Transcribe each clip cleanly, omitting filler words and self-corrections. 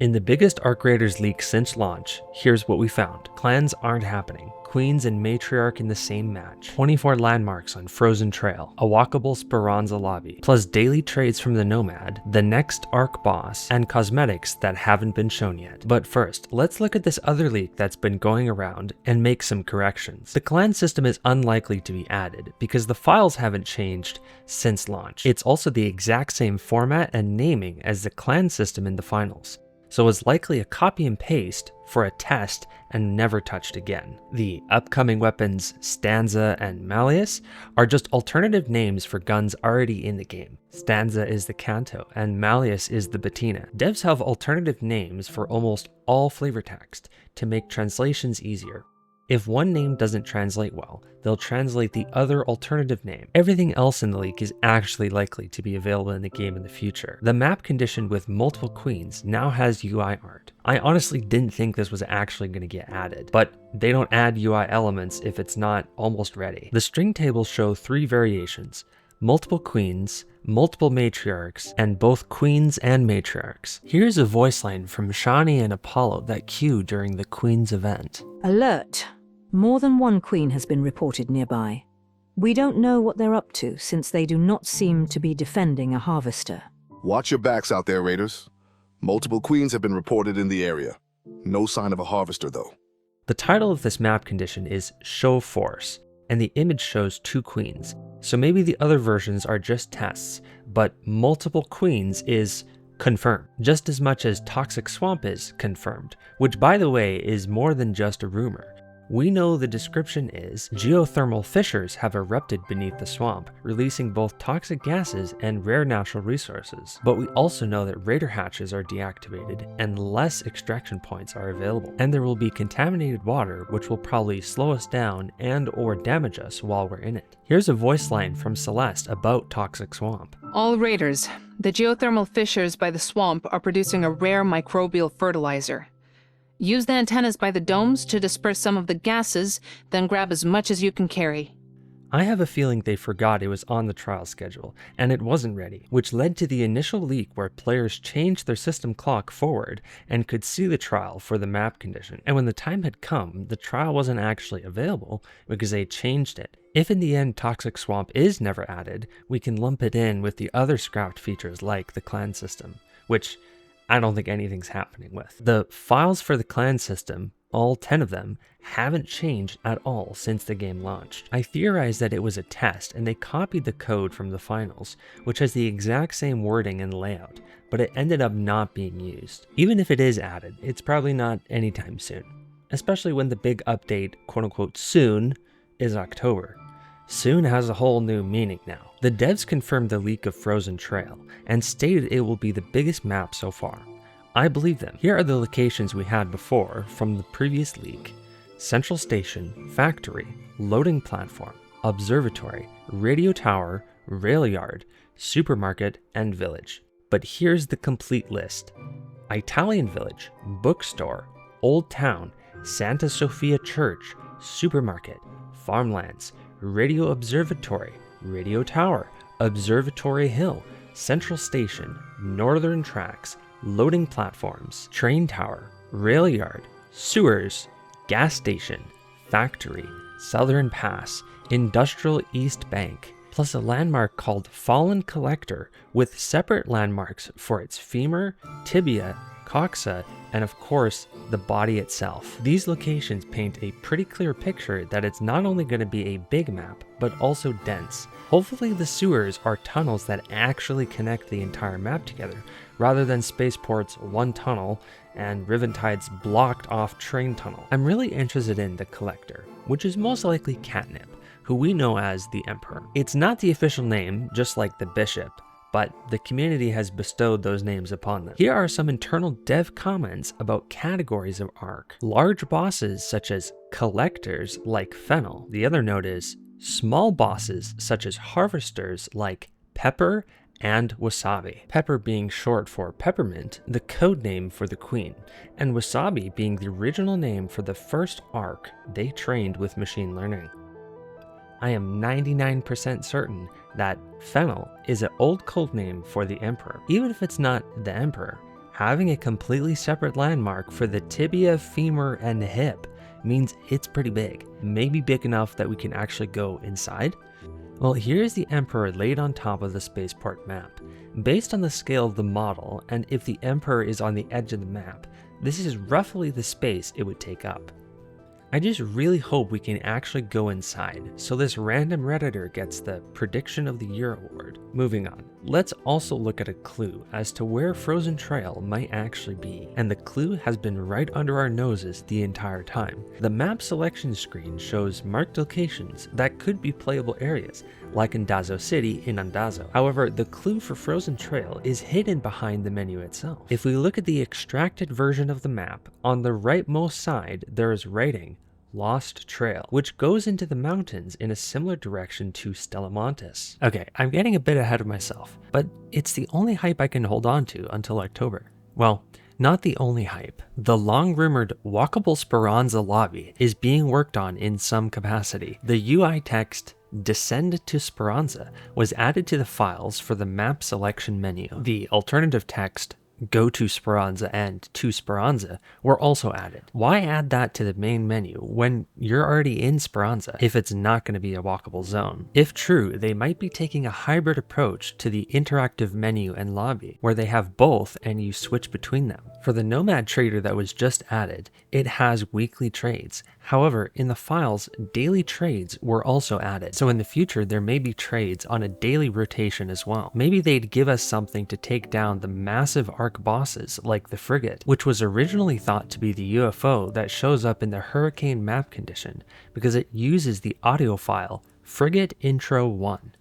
In the biggest Arc Raiders leak since launch, here's what we found. Clans aren't happening. Queens and Matriarch in the same match. 24 landmarks on Frozen Trail. A walkable Speranza lobby. Plus daily trades from the Nomad, the next Arc boss, and cosmetics that haven't been shown yet. But first, let's look at this other leak that's been going around and make some corrections. The clan system is unlikely to be added because the files haven't changed since launch. It's also the exact same format and naming as the clan system in the finals, so it's likely a copy and paste for a test and never touched again. The upcoming weapons Stanza and Malleus are just alternative names for guns already in the game. Stanza is the Canto and Malleus is the Bettina. Devs have alternative names for almost all flavor text to make translations easier. If one name doesn't translate well, they'll translate the other alternative name. Everything else in the leak is actually likely to be available in the game in the future. The map condition with multiple queens now has UI art. I honestly didn't think this was actually going to get added, but they don't add UI elements if it's not almost ready. The string tables show 3 variations: multiple queens, multiple matriarchs, and both queens and matriarchs. Here's a voice line from Shani and Apollo that cue during the queens event. Alert! More than one queen has been reported nearby. We don't know what they're up to since they do not seem to be defending a harvester. Watch your backs out there, Raiders. Multiple queens have been reported in the area. No sign of a harvester, though. The title of this map condition is Show Force, and the image shows 2 queens. So maybe the other versions are just tests, but multiple queens is confirmed, just as much as Toxic Swamp is confirmed, which by the way is more than just a rumor. We know the description is geothermal fissures have erupted beneath the swamp, releasing both toxic gases and rare natural resources. But we also know that raider hatches are deactivated and less extraction points are available. And there will be contaminated water, which will probably slow us down and or damage us while we're in it. Here's a voice line from Celeste about Toxic Swamp. All raiders, the geothermal fissures by the swamp are producing a rare microbial fertilizer. Use the antennas by the domes to disperse some of the gases, then grab as much as you can carry. I have a feeling they forgot it was on the trial schedule, and it wasn't ready, which led to the initial leak where players changed their system clock forward and could see the trial for the map condition. And when the time had come, the trial wasn't actually available because they changed it. If in the end Toxic Swamp is never added, we can lump it in with the other scrapped features like the clan system, which I don't think anything's happening with. The files for the clan system, all 10 of them, haven't changed at all since the game launched. I theorized that it was a test and they copied the code from the finals, which has the exact same wording and layout, but it ended up not being used. Even if it is added, it's probably not anytime soon, especially when the big update, quote unquote soon, is October. Soon has a whole new meaning now. The devs confirmed the leak of Frozen Trail and stated it will be the biggest map so far. I believe them. Here are the locations we had before from the previous leak: Central Station, Factory, Loading Platform, Observatory, Radio Tower, Rail Yard, Supermarket, and Village. But here's the complete list: Italian Village, Bookstore, Old Town, Santa Sofia Church, Supermarket, Farmlands, Radio Observatory, Radio Tower, Observatory Hill, Central Station, Northern Tracks, Loading Platforms, Train Tower, Rail Yard, Sewers, Gas Station, Factory, Southern Pass, Industrial East Bank, plus a landmark called Fallen Collector with separate landmarks for its femur, tibia, coxa, and of course, the body itself. These locations paint a pretty clear picture that it's not only going to be a big map, but also dense. Hopefully the sewers are tunnels that actually connect the entire map together, rather than Spaceport's one tunnel and Riventide's blocked off train tunnel. I'm really interested in the Collector, which is most likely Catnip, who we know as the Emperor. It's not the official name, just like the Bishop, but the community has bestowed those names upon them. Here are some internal dev comments about categories of Arc. Large bosses such as collectors like Fennel. The other note is small bosses such as harvesters like Pepper and Wasabi. Pepper being short for Peppermint, the code name for the Queen, and Wasabi being the original name for the first Arc they trained with machine learning. I am 99% certain that Fennel is an old code name for the Emperor. Even if it's not the Emperor, Having a completely separate landmark for the tibia, femur, and hip means it's pretty big, maybe big enough that we can actually go inside. Well, here's the Emperor laid on top of the spaceport map. Based on the scale of the model, and if the Emperor is on the edge of the map, this is roughly the space it would take up. I just really hope we can actually go inside, so this random Redditor gets the Prediction of the Year award. Moving on, let's also look at a clue as to where Frozen Trail might actually be, and the clue has been right under our noses the entire time. The map selection screen shows marked locations that could be playable areas, like in Dazo City in Andazo. However, the clue for Frozen Trail is hidden behind the menu itself. If we look at the extracted version of the map, on the rightmost side there is writing Lost Trail, which goes into the mountains in a similar direction to Stellamontis. Okay, I'm getting a bit ahead of myself, but it's the only hype I can hold on to until October. Well, not the only hype. The long-rumored walkable Speranza lobby is being worked on in some capacity. The UI text Descend to Speranza was added to the files for the map selection menu. The alternative text Go to Speranza and To Speranza were also added. Why add that to the main menu when you're already in Speranza if it's not going to be a walkable zone? If true, they might be taking a hybrid approach to the interactive menu and lobby, where they have both and you switch between them. For the Nomad Trader that was just added, it has weekly trades. However, in the files, daily trades were also added, so in the future there may be trades on a daily rotation as well. Maybe they'd give us something to take down the massive arc bosses like the Frigate, which was originally thought to be the UFO that shows up in the Hurricane map condition because it uses the audio file Frigate Intro 1.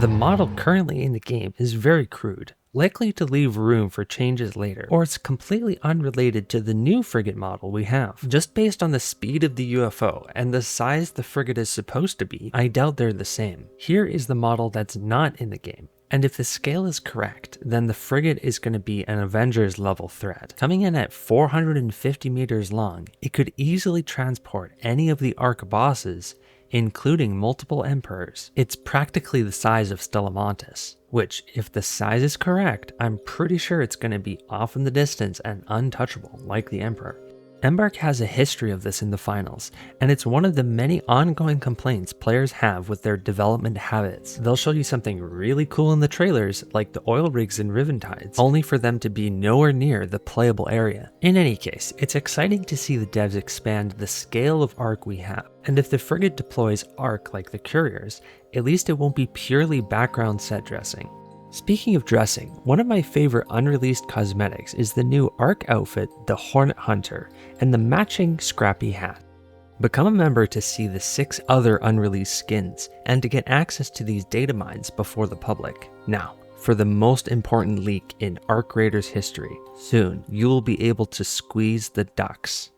The model currently in the game is very crude, likely to leave room for changes later, or it's completely unrelated to the new frigate model we have. Just based on the speed of the UFO and the size the frigate is supposed to be, I doubt they're the same. Here is the model that's not in the game. And if the scale is correct, then the frigate is going to be an Avengers level threat. Coming in at 450 meters long, it could easily transport any of the arc bosses, including multiple emperors. It's practically the size of Stellamontis, which, if the size is correct, I'm pretty sure it's going to be off in the distance and untouchable, like the Emperor. Embark has a history of this in the finals, and it's one of the many ongoing complaints players have with their development habits. They'll show you something really cool in the trailers, like the oil rigs in Riventides, only for them to be nowhere near the playable area. In any case, it's exciting to see the devs expand the scale of arc we have, and if the frigate deploys arc like the couriers, at least it won't be purely background set dressing. Speaking of dressing, one of my favorite unreleased cosmetics is the new ARC outfit, the Hornet Hunter, and the matching Scrappy hat. Become a member to see the 6 other unreleased skins, and to get access to these data mines before the public. Now, for the most important leak in ARC Raiders history, soon you will be able to squeeze the ducks.